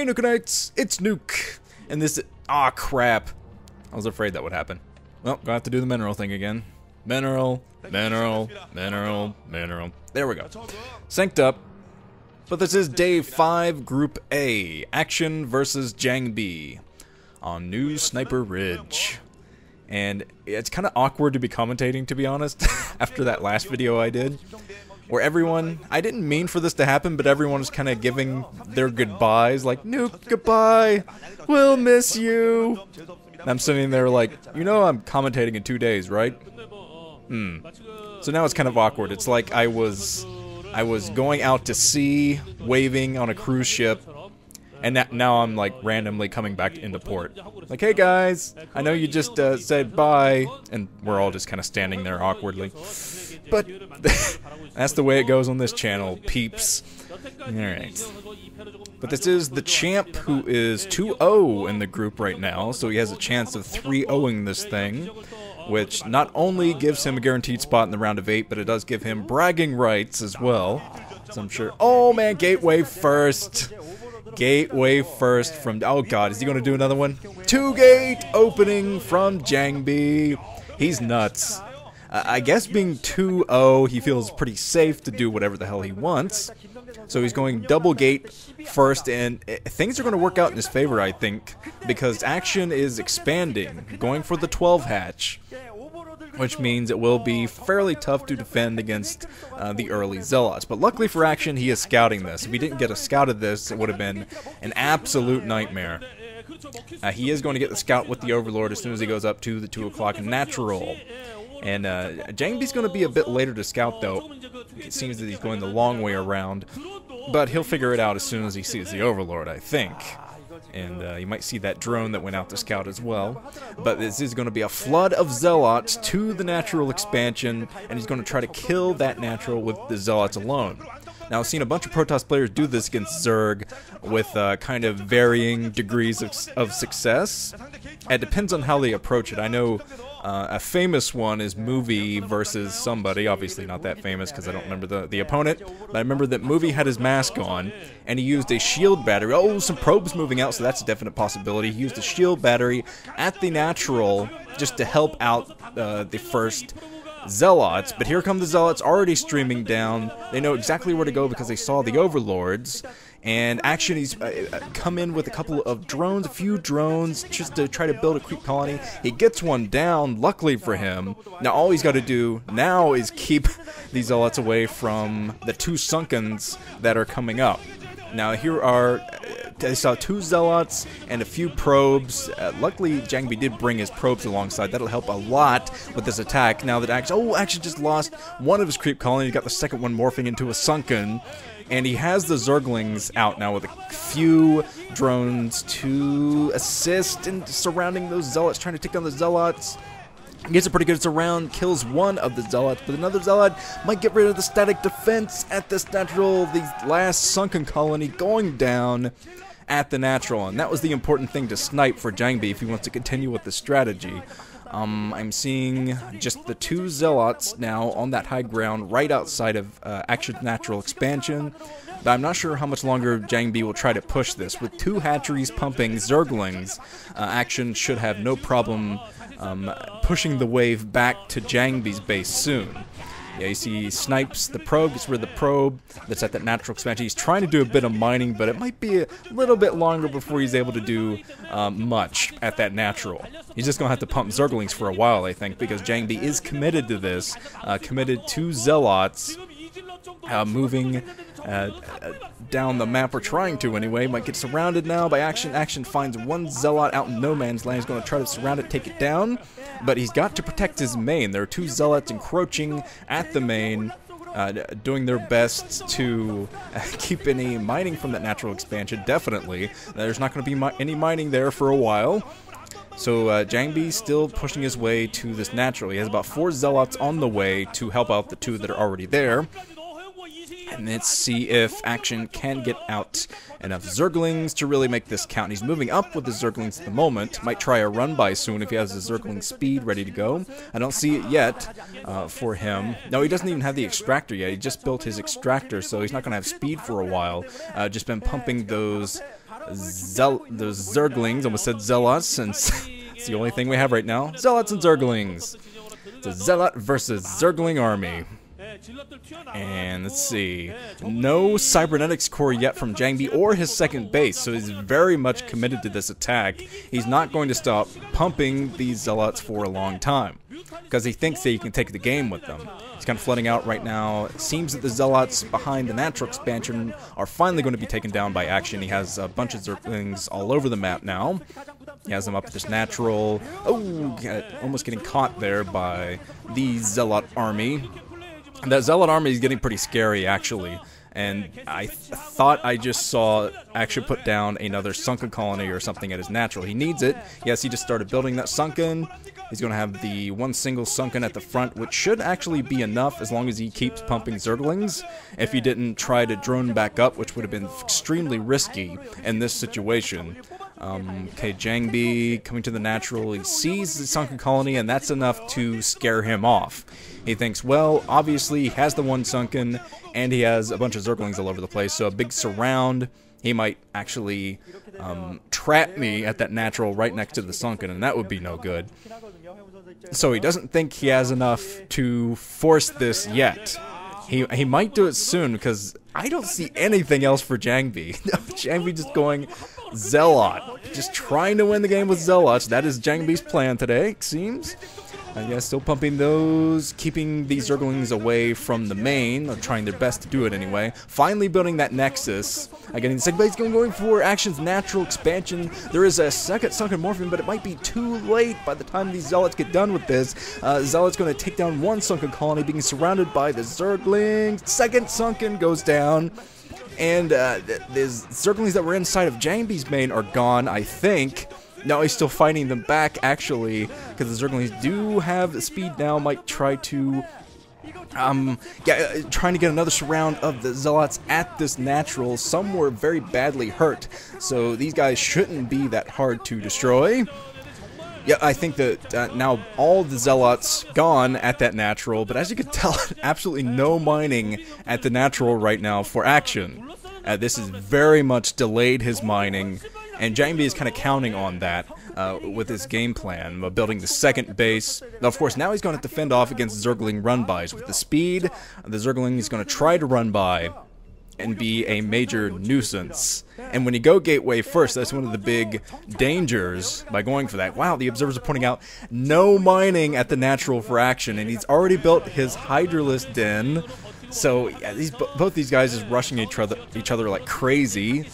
Hey Nukenites, it's Nuke, and this ah crap. I was afraid that would happen. Well, gonna have to do the mineral thing again. Mineral. There we go. Synced up. But this is Day 5, Group A. Action versus JangBi on New Sniper Ridge. And it's kind of awkward to be commentating, to be honest, after that last video I did. Where everyone, I didn't mean for this to happen, but everyone was kind of giving their goodbyes, like, Nuke, goodbye, we'll miss you. And I'm sitting there like, you know I'm commentating in 2 days, right? So now it's kind of awkward. It's like I was going out to sea, waving on a cruise ship, and now I'm like randomly coming back into port. Like, hey guys, I know you just said bye, and we're all just kind of standing there awkwardly. But that's the way it goes on this channel, peeps. Alright. But this is the champ, who is 2-0 in the group right now, so he has a chance of 3-0ing this thing, which not only gives him a guaranteed spot in the round of 8, but it does give him bragging rights as well. So I'm sure... Oh man, Gateway first! Gateway first from... Oh god, is he going to do another one? 2-gate opening from JangBi. He's nuts. I guess being 2-0, he feels pretty safe to do whatever the hell he wants. So he's going double gate first, and things are going to work out in his favor, I think, because Action is expanding, going for the 12 hatch, which means it will be fairly tough to defend against the early Zealots. But luckily for Action, he is scouting this. If he didn't get a scout of this, it would have been an absolute nightmare. He is going to get the scout with the Overlord as soon as he goes up to the 2 o'clock natural. And JangBi's going to be a bit later to scout, though. It seems that he's going the long way around. But he'll figure it out as soon as he sees the Overlord, I think. And you might see that drone that went out to scout as well. But this is going to be a flood of Zealots to the natural expansion, and he's going to try to kill that natural with the Zealots alone. Now, I've seen a bunch of Protoss players do this against Zerg with kind of varying degrees of success. It depends on how they approach it. I know a famous one is Movie versus somebody, obviously not that famous because I don't remember the opponent, but I remember that Movie had his mask on, and he used a shield battery. Oh, some probes moving out, so that's a definite possibility. He used a shield battery at the natural just to help out the first Zealots, but here come the Zealots already streaming down. They know exactly where to go because they saw the Overlords, and Action, he's come in with a couple of drones, a few drones, just to try to build a creep colony. He gets one down, luckily for him. Now all he's got to do now is keep these Zealots away from the 2 Sunkens that are coming up. Now here are, I saw 2 Zealots and a few probes. Luckily, JangBi did bring his probes alongside. That'll help a lot with this attack. Now that Action just lost one of his creep colony. He got the second one morphing into a Sunken. And he has the Zerglings out now with a few drones to assist in surrounding those Zealots, trying to take down the Zealots. Gets a pretty good surround, kills one of the Zealots, but another Zealot might get rid of the static defense at this natural, the last Sunken colony going down at the natural. And that was the important thing to snipe for JangBi if he wants to continue with the strategy. I'm seeing just the 2 Zealots now on that high ground right outside of Action's natural expansion. But I'm not sure how much longer JangBi will try to push this. With 2 hatcheries pumping Zerglings, Action should have no problem pushing the wave back to JangBi's base soon. Yeah, you see he snipes the probe, gets rid of the probe that's at that natural expansion. He's trying to do a bit of mining, but it might be a little bit longer before he's able to do much at that natural. He's just going to have to pump Zerglings for a while, I think, because JangBi is committed to this, committed to Zealots, moving down the map, or trying to anyway. Might get surrounded now by Action. Action finds one Zealot out in no man's land. He's going to try to surround it, take it down, but he's got to protect his main. There are two Zealots encroaching at the main, doing their best to keep any mining from that natural expansion. Definitely. There's not going to be any mining there for a while. So JangBi still pushing his way to this natural. He has about 4 Zealots on the way to help out the 2 that are already there. And let's see if Action can get out enough Zerglings to really make this count. He's moving up with the Zerglings at the moment. Might try a run-by soon if he has the Zergling speed ready to go. I don't see it yet for him. No, he doesn't even have the extractor yet. He just built his extractor, so he's not going to have speed for a while. Just been pumping those Zerglings, almost said Zealots, since it's the only thing we have right now. Zealots and Zerglings. It's a Zealot versus Zergling army. And let's see, no cybernetics core yet from JangBi or his second base, so he's very much committed to this attack. He's not going to stop pumping these Zealots for a long time, because he thinks that he can take the game with them. He's kind of flooding out right now. It seems that the Zealots behind the natural expansion are finally going to be taken down by Action. He has a bunch of Zerglings all over the map now. He has them up this natural. Oh, almost getting caught there by the Zealot army. That Zealot army is getting pretty scary, actually, and I thought I just saw Action put down another sunken colony or something at his natural. He needs it. Yes, he just started building that sunken. He's going to have the one single sunken at the front, which should actually be enough as long as he keeps pumping Zerglings. If he didn't try to drone back up, which would have been extremely risky in this situation. Okay, JangBi coming to the natural. He sees the sunken colony, and that's enough to scare him off. He thinks, well, obviously he has the one sunken, and he has a bunch of Zerglings all over the place, so a big surround. He might actually trap me at that natural right next to the sunken, and that would be no good. So he doesn't think he has enough to force this yet. He might do it soon, because I don't see anything else for JangBi. JangBi just going Zealot. Just trying to win the game with Zealots. That is JangBi's plan today, it seems. Yeah, still pumping those, keeping these Zerglings away from the main, or trying their best to do it anyway. Finally building that Nexus. Getting the second base going for Action's natural expansion. There is a second sunken Morphin, but it might be too late by the time these Zealots get done with this. Zealot's going to take down one sunken colony, being surrounded by the Zerglings. Second sunken goes down. And the Zerglings that were inside of JangBi's main are gone, I think. No, he's still fighting them back, actually, because the Zerglings do have the speed now. Might try to, trying to get another surround of the Zealots at this natural. Some were very badly hurt, so these guys shouldn't be that hard to destroy. Yeah, I think that now all the Zealots gone at that natural, but as you can tell, absolutely no mining at the natural right now for Action. This has very much delayed his mining. And JangBi is kind of counting on that with his game plan, building the second base. Now, of course, now he's going to have to fend off against Zergling run-bys. With the speed, the Zergling is going to try to run by and be a major nuisance. And when you go gateway first, that's one of the big dangers by going for that. Wow, the observers are pointing out no mining at the natural for Action, and he's already built his Hydralisk den. So yeah, both these guys is rushing each other like crazy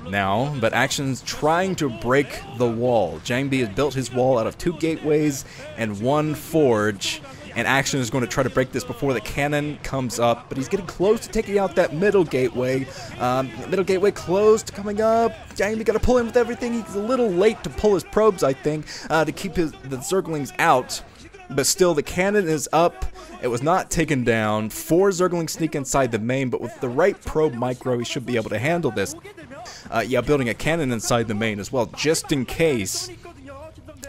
now, but Action's trying to break the wall. JangBi has built his wall out of 2 gateways and 1 forge, and Action is going to try to break this before the cannon comes up, but he's getting close to taking out that middle gateway. Middle gateway closed, coming up. JangBi got to pull in with everything. He's a little late to pull his probes, I think, to keep the Zerglings out. But still, the cannon is up. It was not taken down. 4 Zerglings sneak inside the main, but with the right probe micro, he should be able to handle this. Yeah, building a cannon inside the main as well, just in case.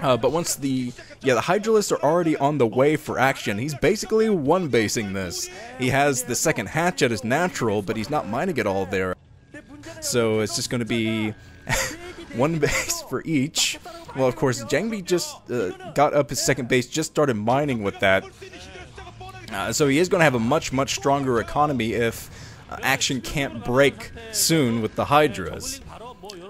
But once the Hydralisks are already on the way for Action, he's basically one-basing this. He has the second hatch at his natural, but he's not mining it all there. So it's just going to be one base for each. Well, of course, JangBi just got up his second base, just started mining with that. So he is going to have a much stronger economy if Action can't break soon with the Hydras.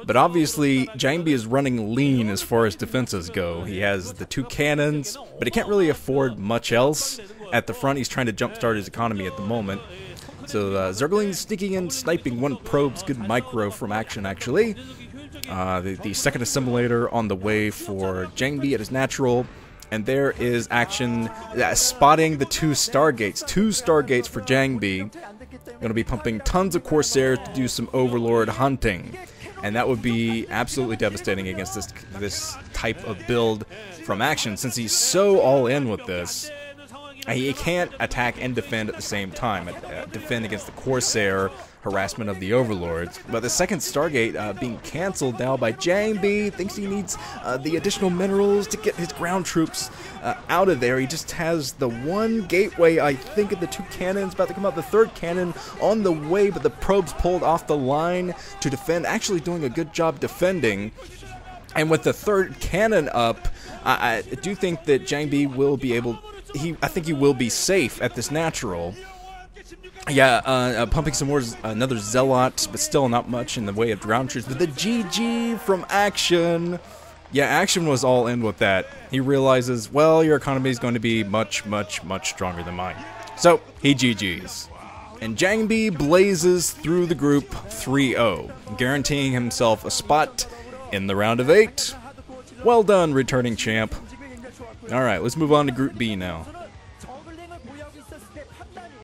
But obviously, JangBi is running lean as far as defenses go. He has the 2 cannons, but he can't really afford much else at the front. He's trying to jumpstart his economy at the moment. So Zergling sneaking in, sniping one probe's good micro from Action, actually. The second assimilator on the way for JangBi at his natural. And there is Action spotting the 2 Stargates. 2 Stargates for JangBi. Going to be pumping tons of Corsairs to do some Overlord hunting. And that would be absolutely devastating against this type of build from Action, since he's so all in with this. He can't attack and defend at the same time. Defend against the Corsair harassment of the Overlords. But the second Stargate being cancelled now by JangBi. Thinks he needs the additional minerals to get his ground troops out of there. He just has the 1 gateway, I think, of the 2 cannons about to come out. The 3rd cannon on the way, but the probes pulled off the line to defend. Actually doing a good job defending. And with the 3rd cannon up, I do think that JangBi will be able... I think he will be safe at this natural. Yeah, pumping some more, another Zealot, but still not much in the way of ground troops. But the GG from Action. Yeah, Action was all in with that. He realizes, well, your economy is going to be much, much, much stronger than mine. So, he GG's. And JangBi blazes through the group 3-0, guaranteeing himself a spot in the round of 8. Well done, returning champ. Alright, let's move on to Group B now.